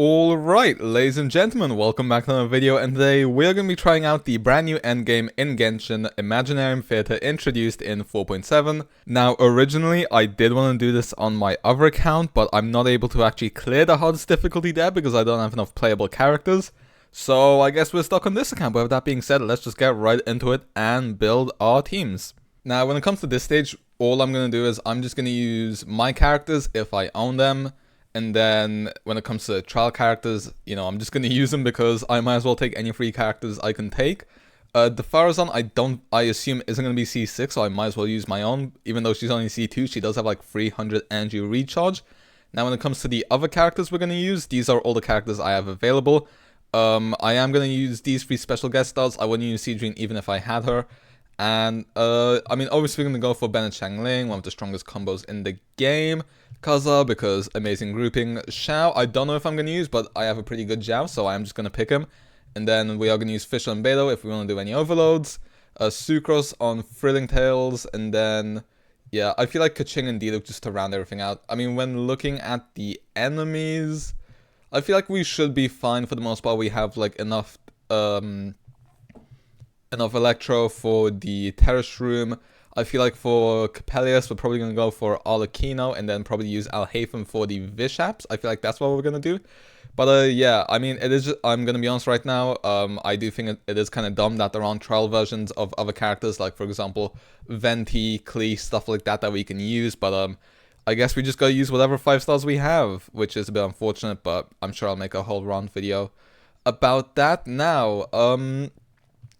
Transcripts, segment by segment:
Alright, ladies and gentlemen, welcome back to another video, and today we're going to be trying out the brand new endgame in Genshin, Imaginarium Theater, introduced in 4.7. Now, originally, I did want to do this on my other account, but I'm not able to actually clear the hardest difficulty there because I don't have enough playable characters. So I guess we're stuck on this account, but with that being said, let's just get right into it and build our teams. Now, when it comes to this stage, all I'm going to do is I'm just going to use my characters if I own them. And then when it comes to trial characters, I'm just going to use them because I might as well take any free characters I can take. The Farazan, I assume isn't going to be C6, so I might as well use my own. Even though she's only C2, she does have like 300 energy recharge. Now when it comes to the other characters we're going to use, these are all the characters I have available. I am going to use these 3 special guest stars. I wouldn't use Seedrine even if I had her. And, obviously we're going to go for Ben and Xiangling, one of the strongest combos in the game. Kaza, because amazing grouping. Xiao, I don't know if I'm going to use, but I have a pretty good Zhao, so I'm just going to pick him. And then we are going to use Fischl and Beidou if we want to do any overloads. Sucrose on Thrilling Tales, and then, yeah, I feel like Keqing and Diluc just to round everything out. I mean, when looking at the enemies, I feel like we should be fine for the most part. We have, like, enough Electro for the Terrace Room. I feel like for Capellius, we're probably going to go for Arlecchino and then probably use Alhaven for the Vishaps. I feel like that's what we're going to do. But yeah, I mean, it is just, I'm going to be honest right now, I do think it is kind of dumb that there aren't trial versions of other characters, like for example, Venti, Klee, stuff like that we can use. But I guess we just got to use whatever 5 stars we have, which is a bit unfortunate, but I'm sure I'll make a whole round video about that. Now,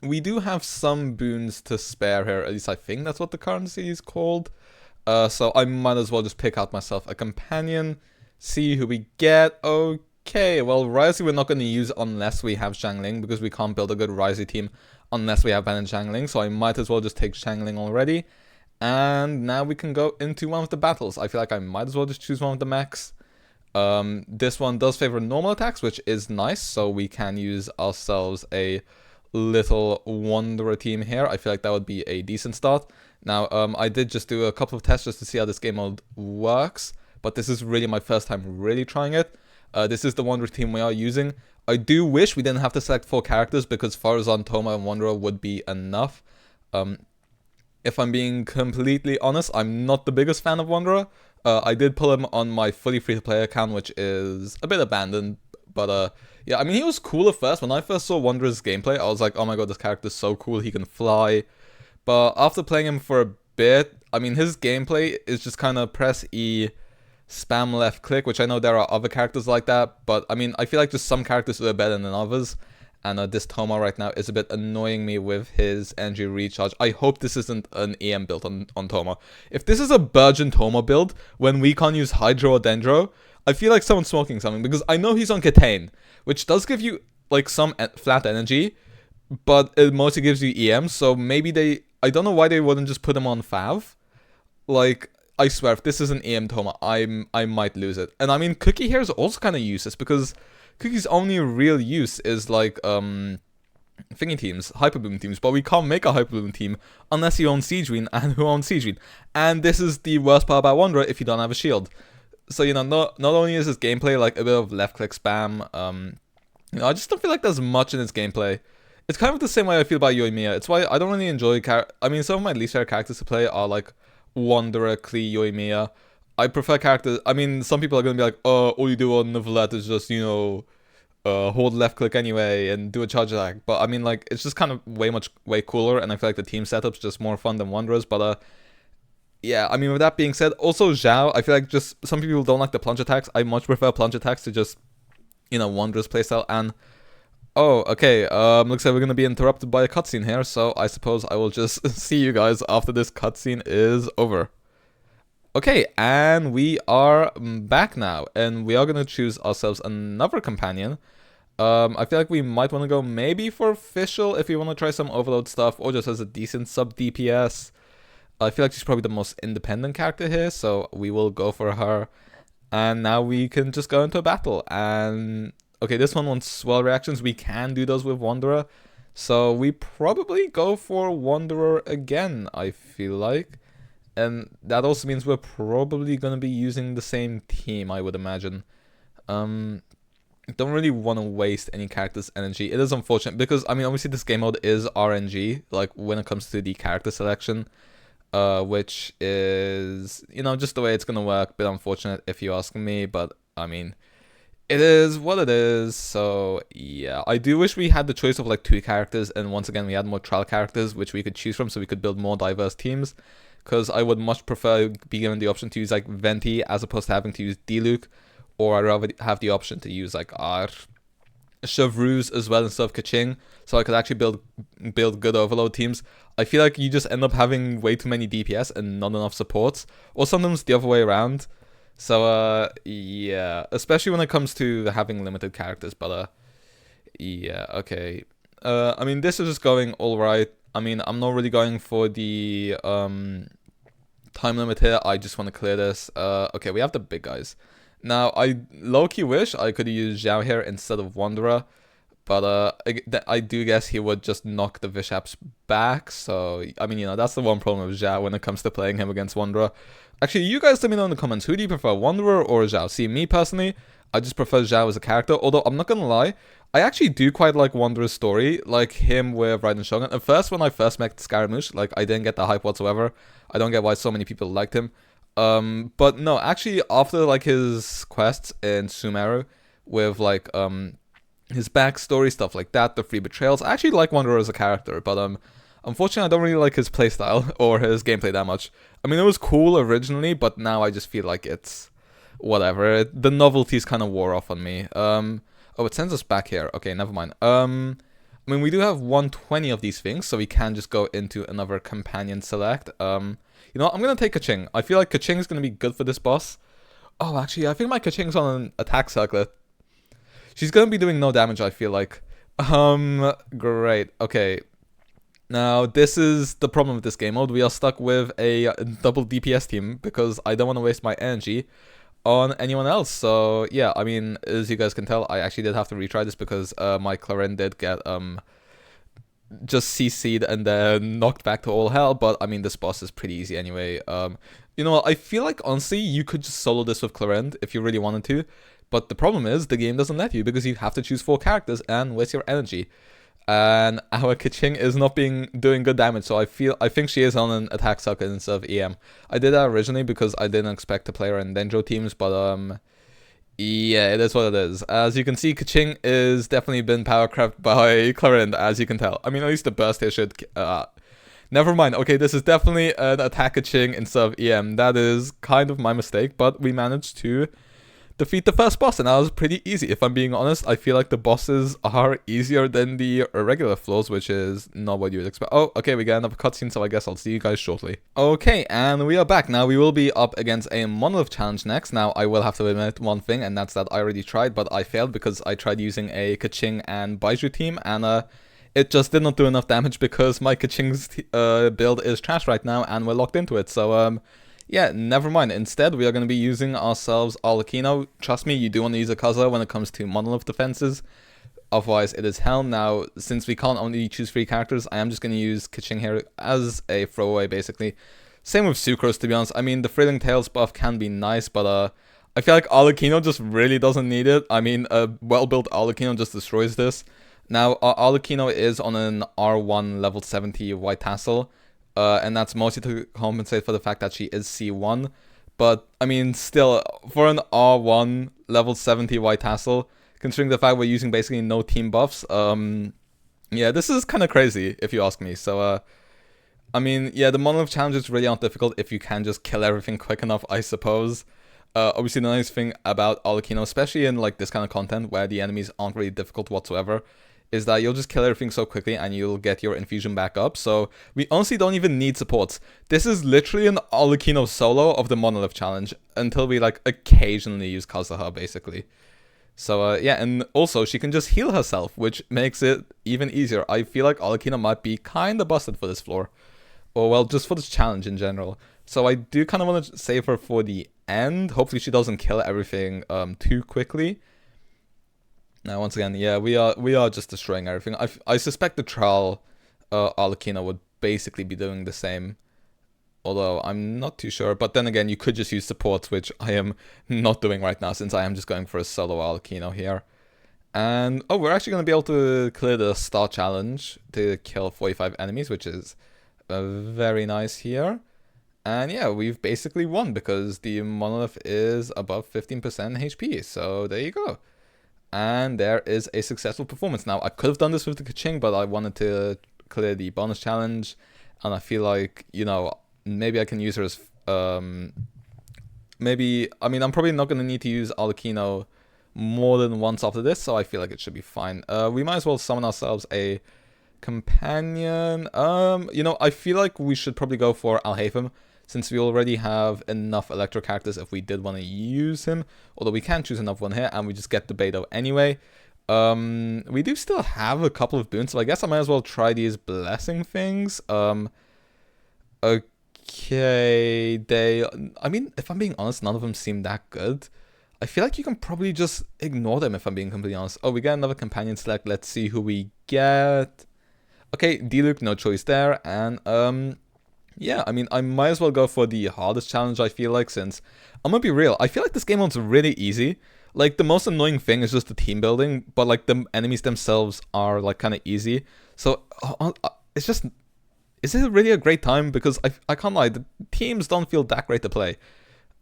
we do have some boons to spare here, at least I think that's what the currency is called. So I might as well just pick out myself a companion, see who we get. Okay, well, Ryze we're not going to use unless we have Xiangling, because we can't build a good Ryze team unless we have Ben and Xiangling, so I might as well just take Xiangling already. And now we can go into one of the battles. I feel like I might as well just choose one of the mechs. This one does favor normal attacks, which is nice, so we can use ourselves a little Wanderer team here. I feel like that would be a decent start. Now, I did just do a couple of tests just to see how this game mode works, but this is really my first time really trying it. This is the Wanderer team we are using. I do wish we didn't have to select 4 characters because Farazan, Thoma, and Wanderer would be enough. If I'm being completely honest, I'm not the biggest fan of Wanderer. I did pull him on my fully free-to-play account, which is a bit abandoned, but yeah, I mean, he was cool at first. When I first saw Wanderer's gameplay, I was like, oh my god, this character's so cool, he can fly. But after playing him for a bit, I mean, his gameplay is just kind of press E, spam left click, which I know there are other characters like that. But, I mean, I feel like just some characters are better than others. And this Thoma right now is a bit annoying me with his energy recharge. I hope this isn't an EM build on Thoma. If this is a Burgeon Thoma build, when we can't use Hydro or Dendro, I feel like someone's smoking something, because I know he's on Catane, which does give you, like, some flat energy, but it mostly gives you EM, so maybe I don't know why they wouldn't just put him on Fav. Like, I swear, if this is an EM Thoma, I might lose it. And I mean, Cookie here is also kind of useless, because Cookie's only real use is, like, thingy teams, Hyperbloom teams, but we can't make a Hyperbloom team unless you own Seedrine, and who owns Seedrine? And this is the worst part about Wanderer if you don't have a shield. So, not only is his gameplay like a bit of left-click spam, I just don't feel like there's much in his gameplay. It's kind of the same way I feel about Yoimiya. It's why I don't really enjoy I mean, some of my least favorite characters to play are like Wanderer, Klee, Yoimiya. I prefer characters. I mean, some people are going to be like, oh, all you do on Neuvillette is just, hold left-click anyway and do a charge attack. But, I mean, like, it's just kind of way cooler, and I feel like the team setup's just more fun than Wanderers, but, yeah, I mean, with that being said, also Zhao, I feel like just some people don't like the plunge attacks. I much prefer plunge attacks to just, Wanderer's playstyle. And, oh, okay, looks like we're going to be interrupted by a cutscene here, so I suppose I will just see you guys after this cutscene is over. Okay, and we are back now, and we are going to choose ourselves another companion. I feel like we might want to go maybe for Fischl if we want to try some overload stuff, or just as a decent sub DPS. I feel like she's probably the most independent character here, so we will go for her. And now we can just go into a battle. And, okay, this one wants swell reactions. We can do those with Wanderer. So we probably go for Wanderer again, I feel like. And that also means we're probably going to be using the same team, I would imagine. don't really want to waste any character's energy. It is unfortunate because, I mean, obviously this game mode is RNG, like when it comes to the character selection, which is, you know, just the way it's gonna work. Bit unfortunate if you ask me, but I mean, it is what it is. So yeah, I do wish we had the choice of like 2 characters, and once again we had more trial characters which we could choose from, so we could build more diverse teams. Because I would much prefer be given the option to use like Venti as opposed to having to use Diluc, or I'd rather have the option to use like Chevreuse as well instead of Kaching, so I could actually build good overload teams. I feel like you just end up having way too many DPS and not enough supports, or sometimes the other way around. So yeah, especially when it comes to having limited characters. But yeah, okay. I mean, this is just going all right. I mean, I'm not really going for the time limit here. I just want to clear this. Okay, we have the big guys. Now, I low-key wish I could use Zhao here instead of Wanderer, but I do guess he would just knock the Vishaps back. So, I mean, you know, that's the one problem with Zhao when it comes to playing him against Wanderer. Actually, you guys let me know in the comments, who do you prefer, Wanderer or Zhao? See, me personally, I just prefer Zhao as a character, although I'm not gonna lie, I actually do quite like Wanderer's story, like him with Raiden Shogun. At first, when I first met Scaramouche, like, I didn't get the hype whatsoever. I don't get why so many people liked him. But no, actually, after, like, his quests in Sumeru, with, like, his backstory, stuff like that, the 3 betrayals, I actually like Wanderer as a character, but, unfortunately, I don't really like his playstyle or his gameplay that much. I mean, it was cool originally, but now I just feel like it's whatever. The novelties kind of wore off on me. Oh, it sends us back here. Okay, never mind. I mean, we do have 120 of these things, so we can just go into another companion select. You know what? I'm going to take Kaching. I feel like Kaching is going to be good for this boss. Oh, actually, I think my Kaching's on an attack circlet. She's going to be doing no damage, I feel like. Great. Okay. Now, this is the problem with this game mode. We are stuck with a double DPS team because I don't want to waste my energy on anyone else. So, yeah, I mean, as you guys can tell, I actually did have to retry this because my Clarin did get just CC'd and then knocked back to all hell. But, I mean, this boss is pretty easy anyway. You know, I feel like, honestly, you could just solo this with Clarin if you really wanted to. But the problem is, the game doesn't let you because you have to choose 4 characters and waste your energy. And our Kaching is not doing good damage, so I think she is on an attack circuit instead of EM. I did that originally because I didn't expect to play her in Dendro teams, but yeah, it is what it is. As you can see, Kaching is definitely been power crept by Clarin, as you can tell. I mean, at least the burst here should never mind. Okay, this is definitely an attack Kaching instead of EM. That is kind of my mistake, but we managed to defeat the first boss, and that was pretty easy. If I'm being honest, I feel like the bosses are easier than the regular floors, which is not what you would expect. Oh, okay, we got another cutscene, so I guess I'll see you guys shortly. Okay, and we are back. Now, we will be up against a Monolith challenge next. Now, I will have to admit one thing, and that's that I already tried, but I failed because I tried using a Kaching and Baizhu team, and it just did not do enough damage because my Kaching's build is trash right now, and we're locked into it. So, yeah, never mind. Instead, we are going to be using ourselves Arlecchino. Trust me, you do want to use a Kaza when it comes to Monolith defenses. Otherwise, it is hell. Now, since we can't only choose 3 characters, I am just going to use Kaching here as a throwaway, basically. Same with Sucrose, to be honest. I mean, the Thrilling Tales buff can be nice, but I feel like Arlecchino just really doesn't need it. I mean, a well-built Arlecchino just destroys this. Now, Arlecchino is on an R1 level 70 White Tassel. And that's mostly to compensate for the fact that she is C1. But, I mean, still, for an R1 level 70 White Tassel, considering the fact we're using basically no team buffs, yeah, this is kind of crazy, if you ask me. So, I mean, yeah, the Monolith challenges really aren't difficult if you can just kill everything quick enough, I suppose. Obviously, the nice thing about Arlecchino, especially in, like, this kind of content where the enemies aren't really difficult whatsoever, is that you'll just kill everything so quickly and you'll get your infusion back up. So we honestly don't even need supports. This is literally an Arlecchino solo of the Monolith challenge until we like occasionally use Kazuha basically. So yeah, and also she can just heal herself, which makes it even easier. I feel like Arlecchino might be kind of busted for this floor. Or well, just for this challenge in general. So I do kind of want to save her for the end. Hopefully she doesn't kill everything too quickly. Now, once again, yeah, we are just destroying everything. I suspect the trial Arlecchino would basically be doing the same. Although, I'm not too sure. But then again, you could just use supports, which I am not doing right now, since I am just going for a solo Arlecchino here. And, oh, we're actually going to be able to clear the star challenge to kill 45 enemies, which is very nice here. And yeah, we've basically won because the Monolith is above 15% HP. So there you go. And there is a successful performance. Now, I could have done this with the Kaching, but I wanted to clear the bonus challenge. And I feel like, you know, maybe I can use her as... maybe... I mean, I'm probably not going to need to use Arlecchino more than once after this, so I feel like it should be fine. We might as well summon ourselves a companion. You know, I feel like we should probably go for Alhaitham, since we already have enough Electro characters if we did want to use him. Although we can choose another one here, and we just get the Beto anyway. We do still have a couple of boons, so I guess I might as well try these blessing things. Okay, I mean, if I'm being honest, none of them seem that good. I feel like you can probably just ignore them if I'm being completely honest. Oh, we get another companion select. Let's see who we get. Okay, Diluc, no choice there. And, yeah, I mean, I might as well go for the hardest challenge, I feel like, since I'm gonna be real. I feel like this game mode's really easy. Like, the most annoying thing is just the team building, but, like, the enemies themselves are, like, kind of easy. So, it's just... Is it really a great time? Because I can't lie, the teams don't feel that great to play.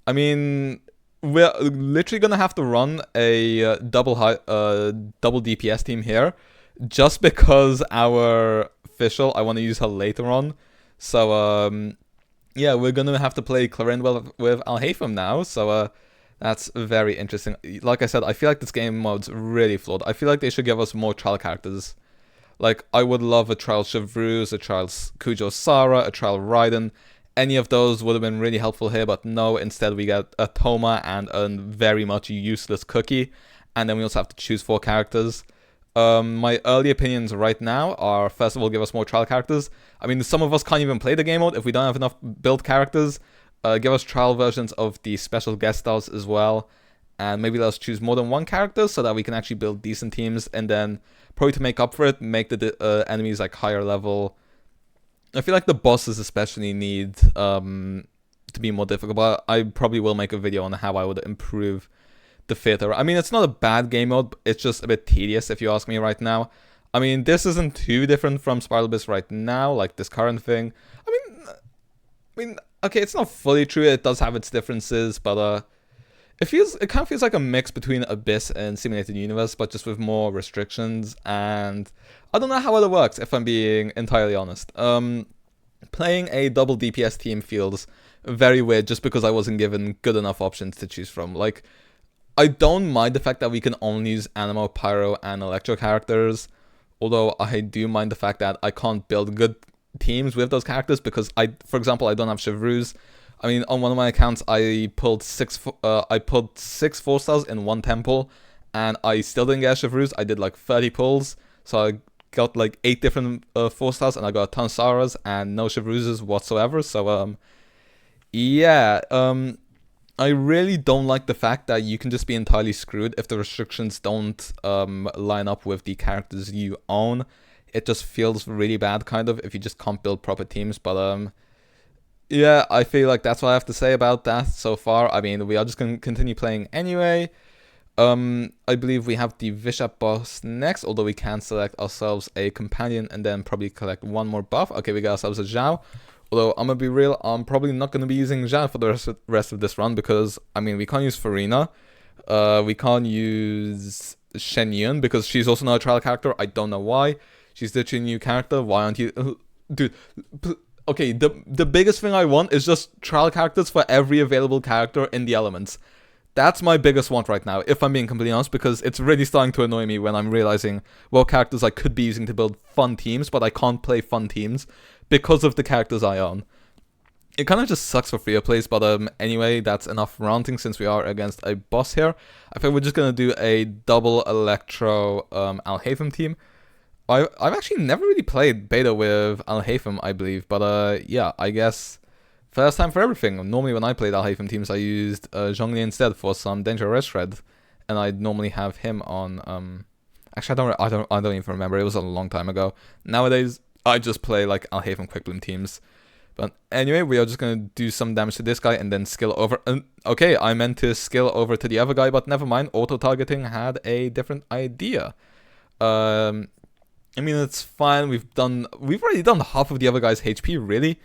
I mean... We're literally gonna have to run a double DPS team here, just because our official, I want to use her later on. So yeah, we're gonna have to play Clarendwell with Alhaitham now. So that's very interesting. Like I said, I feel like this game mode's really flawed. I feel like they should give us more trial characters. Like, I would love a trial Chevreuse, a trial Kujo Sara, a trial Raiden. Any of those would have been really helpful here, but no, instead we get a Toma and a very much useless Cookie, and then we also have to choose 4 characters. My early opinions right now are, first of all, give us more trial characters. I mean, some of us can't even play the game mode if we don't have enough build characters. Give us trial versions of the special guest stars as well, and maybe let us choose more than one character so that we can actually build decent teams, and then, probably to make up for it, make the enemies like higher level. I feel like the bosses especially need to be more difficult, but I probably will make a video on how I would improve the theater. I mean, it's not a bad game mode, but it's just a bit tedious if you ask me right now. I mean, this isn't too different from Spiral Abyss right now, like this current thing. I mean, okay, it's not fully true, it does have its differences, but it kind of feels like a mix between Abyss and Simulated Universe, but just with more restrictions, and I don't know how it works, if I'm being entirely honest. Playing a double DPS team feels very weird just because I wasn't given good enough options to choose from. Like, I don't mind the fact that we can only use Animo, Pyro, and Electro characters, although I do mind the fact that I can't build good teams with those characters because, for example, I don't have Chevreuse. I mean, on one of my accounts, I pulled 6 4-stars in one temple, and I still didn't get a Chevreuse. I did like 30 pulls, so I got like 8 different 4-stars, and I got a ton of Saras and no Chevreuses whatsoever. So yeah, I really don't like the fact that you can just be entirely screwed if the restrictions don't line up with the characters you own. It just feels really bad, kind of, if you just can't build proper teams. But yeah, I feel like that's what I have to say about that so far. I mean, we are just going to continue playing anyway. I believe we have the Bishop boss next, although we can select ourselves a companion and then probably collect one more buff. Okay, we got ourselves a Zhao. Although, I'm going to be real, I'm probably not going to be using Zhao for the rest of this run because, I mean, we can't use Farina. We can't use Shen Yun because she's also not a trial character. I don't know why. She's literally a new character. Why aren't you... Dude... Okay, the biggest thing I want is just trial characters for every available character in the elements. That's my biggest want right now, if I'm being completely honest, because it's really starting to annoy me when I'm realizing what characters I could be using to build fun teams, but I can't play fun teams because of the characters I own. It kind of just sucks for freer plays, but anyway, that's enough ranting since we are against a boss here. I think we're just going to do a double Electro Alhaitham team. I've actually never really played beta with Alhaitham, I believe, but yeah, I guess first time for everything. Normally when I played Alhaitham teams, I used Zhongli instead for some Danger Red Shred, and I'd normally have him on. Actually, I don't even remember. It was a long time ago. Nowadays, I just play like Alhaitham Quick Bloom teams. But anyway, we are just gonna do some damage to this guy and then skill over. Okay, I meant to skill over to the other guy, but never mind. Auto-targeting had a different idea. I mean, it's fine. We've already done half of the other guy's HP, really.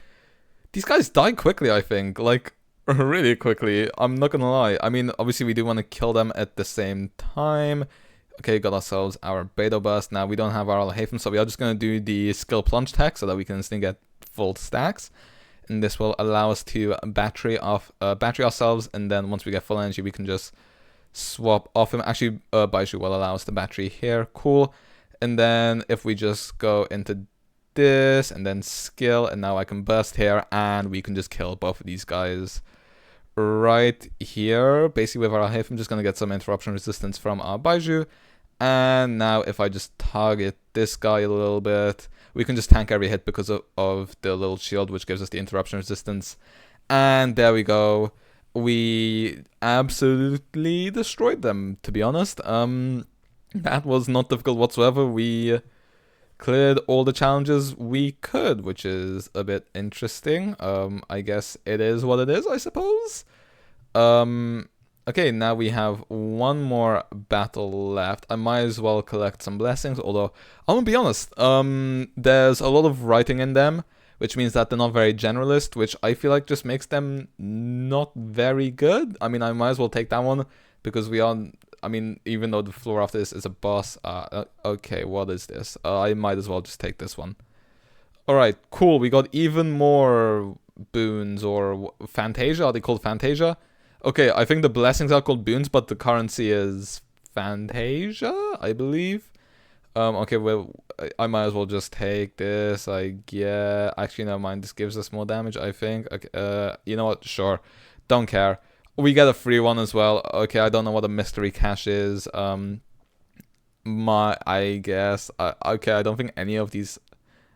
These guys die quickly, I think. Like, really quickly. I'm not gonna lie. I mean, obviously, we do want to kill them at the same time. Okay, got ourselves our Beto Burst. Now, we don't have our Alhafen, so we are just gonna do the skill plunge tech so that we can instantly get full stacks. And this will allow us to battery ourselves, and then once we get full energy, we can just swap off him. Actually, Baiju will allow us the battery here. Cool. And then if we just go into this and then skill, and now I can burst here, and we can just kill both of these guys right here. Basically, with our Alhafen, I'm just gonna get some interruption resistance from our Baiju. And now if I just target this guy a little bit, we can just tank every hit because of the little shield, which gives us the interruption resistance. And there we go. We absolutely destroyed them, to be honest. That was not difficult whatsoever. We cleared all the challenges we could, which is a bit interesting. I guess it is what it is, I suppose. Okay, now we have one more battle left. I might as well collect some blessings, although I'm gonna be honest, there's a lot of writing in them, which means that they're not very generalist, which I feel like just makes them not very good. I mean, I might as well take that one because we are, I mean, even though the floor after this is a boss. Okay, what is this? I might as well just take this one. Alright, cool. We got even more boons, or Fantasia. Are they called Fantasia? Okay, I think the blessings are called boons, but the currency is Fantasia, I believe. Okay, well, I might as well just take this, I guess. Actually, never mind. This gives us more damage, I think. Okay, you know what? Sure. Don't care. We get a free one as well. Okay, I don't know what a mystery cache is. I guess. Okay, I don't think any of these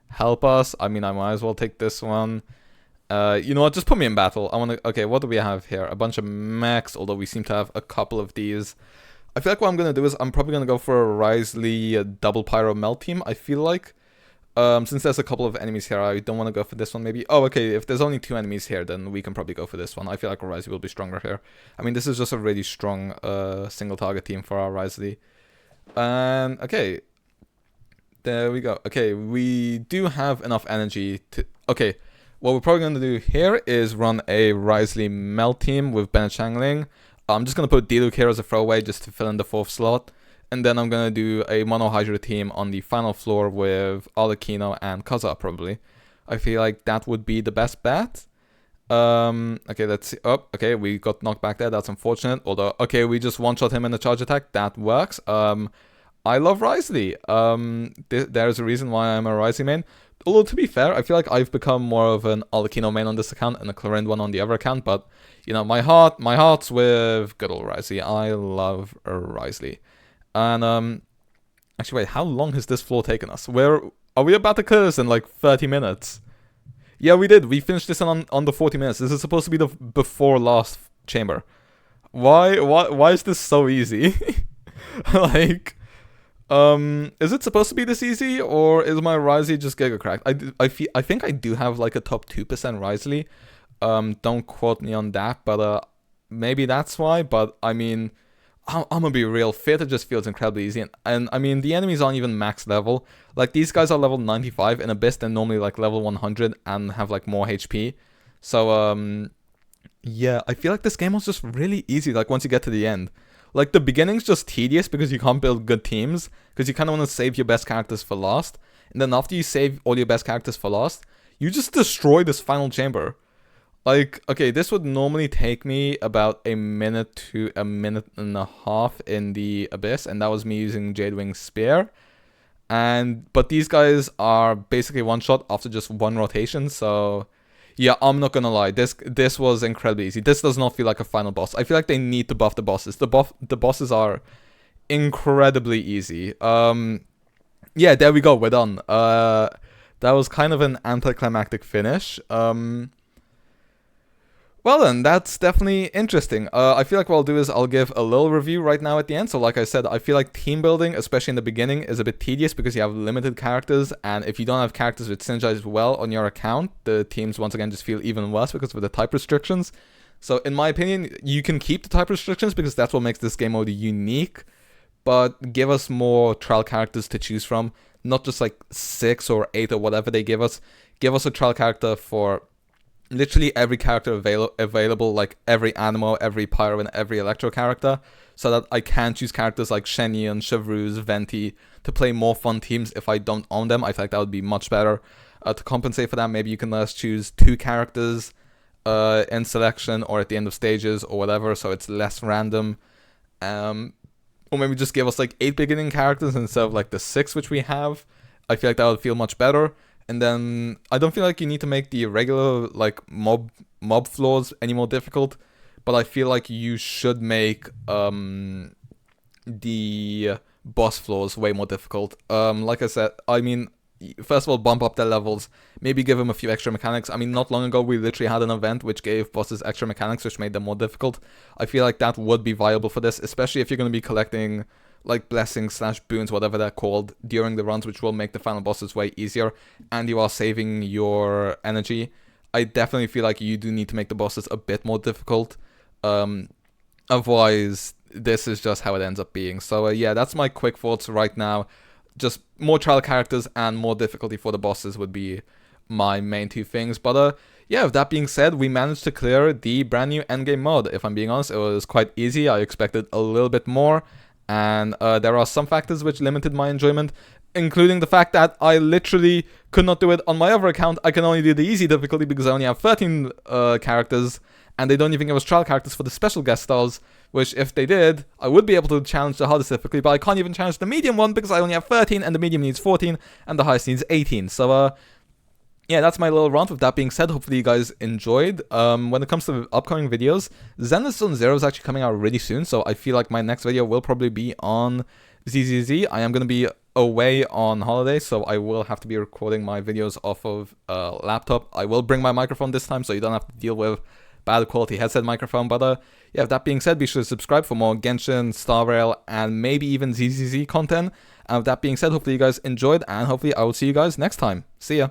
help us. I mean, I might as well take this one. You know what? Just put me in battle. I want to. Okay, what do we have here? A bunch of mechs, although we seem to have a couple of these. I feel like what I'm gonna do is I'm probably gonna go for a Risley double pyro melt team. I feel like, since there's a couple of enemies here, I don't want to go for this one. Maybe. Oh, okay. If there's only 2 enemies here, then we can probably go for this one. I feel like Risley will be stronger here. I mean, this is just a really strong single target team for our Risley. And okay, there we go. Okay, we do have enough energy to. Okay. What we're probably going to do here is run a Risley melt team with Bennett Changling. I'm just going to put Diluc here as a throwaway just to fill in the 4th slot. And then I'm going to do a Mono Hydra team on the final floor with Arlecchino and Kaza, probably. I feel like that would be the best bet. Okay, let's see. Oh, okay, we got knocked back there. That's unfortunate. Although, okay, we just one-shot him in the charge attack. That works. I love Risley. There's a reason why I'm a Risley main. Although, to be fair, I feel like I've become more of an Arlecchino main on this account and a Clarend one on the other account. But, you know, my heart's with good old Risley. I love Risley. And, actually, wait, how long has this floor taken us? Are we about to clear this in, like, 30 minutes? Yeah, we did. We finished this on under 40 minutes. This is supposed to be the before last chamber. Why is this so easy? Like... is it supposed to be this easy, or is my Risley just giga cracked? I think I do have like a top 2% Risley. Don't quote me on that, but maybe that's why. But I mean, I'm gonna be real. Theater just feels incredibly easy, and I mean the enemies aren't even max level. Like these guys are level 95 in Abyss, they're normally like level 100 and have like more HP. So yeah, I feel like this game was just really easy. Like once you get to the end. Like, the beginning's just tedious because you can't build good teams. Because you kind of want to save your best characters for last. And then after you save all your best characters for last, you just destroy this final chamber. Like, okay, this would normally take me about a minute to a minute and a half in the Abyss. And that was me using Jadewing's Spear. But these guys are basically one shot after just one rotation, so... Yeah, I'm not gonna lie. This was incredibly easy. This does not feel like a final boss. I feel like they need to buff the bosses. The bosses are incredibly easy. Yeah, there we go. We're done. That was kind of an anticlimactic finish. Well, Well then, that's definitely interesting. I feel like what I'll do is I'll give a little review right now at the end. So like I said, I feel like team building, especially in the beginning, is a bit tedious because you have limited characters, and if you don't have characters which synergize well on your account, the teams once again just feel even worse because of the type restrictions. So in my opinion, you can keep the type restrictions because that's what makes this game mode unique, but give us more trial characters to choose from, not just like 6 or 8 or whatever they give us. Give us a trial character for literally every character available, like every Animo, every Pyro, and every Electro character, so that I can choose characters like Shenyan, Chevreuse, Venti to play more fun teams if I don't own them. I feel like that would be much better. To compensate for that, maybe you can let us choose 2 characters in selection or at the end of stages or whatever, so it's less random. Or maybe just give us like 8 beginning characters instead of like the 6 which we have. I feel like that would feel much better. And then I don't feel like you need to make the regular like mob floors any more difficult, but I feel like you should make the boss floors way more difficult. Like I said, I mean, first of all, bump up their levels, maybe give them a few extra mechanics. I mean, not long ago we literally had an event which gave bosses extra mechanics which made them more difficult. I feel like that would be viable for this, especially if you're going to be collecting like blessings / boons, whatever they're called, during the runs, which will make the final bosses way easier, and you are saving your energy. I definitely feel like you do need to make the bosses a bit more difficult. Otherwise, this is just how it ends up being. So yeah, that's my quick thoughts right now. Just more trial characters and more difficulty for the bosses would be my main 2 things. But yeah, with that being said, we managed to clear the brand new endgame mod. If I'm being honest, it was quite easy. I expected a little bit more. And there are some factors which limited my enjoyment, including the fact that I literally could not do it on my other account. I can only do the easy difficulty because I only have 13 characters, and they don't even give us trial characters for the special guest stars, which if they did, I would be able to challenge the hardest difficulty, but I can't even challenge the medium one because I only have 13, and the medium needs 14, and the highest needs 18. So, yeah, that's my little rant. With that being said, hopefully you guys enjoyed. When it comes to upcoming videos, Zenless Zone Zero is actually coming out really soon, so I feel like my next video will probably be on ZZZ. I am going to be away on holiday, so I will have to be recording my videos off of a laptop. I will bring my microphone this time, so you don't have to deal with bad quality headset microphone. But yeah, with that being said, be sure to subscribe for more Genshin, Star Rail, and maybe even ZZZ content. And with that being said, hopefully you guys enjoyed, and hopefully I will see you guys next time. See ya!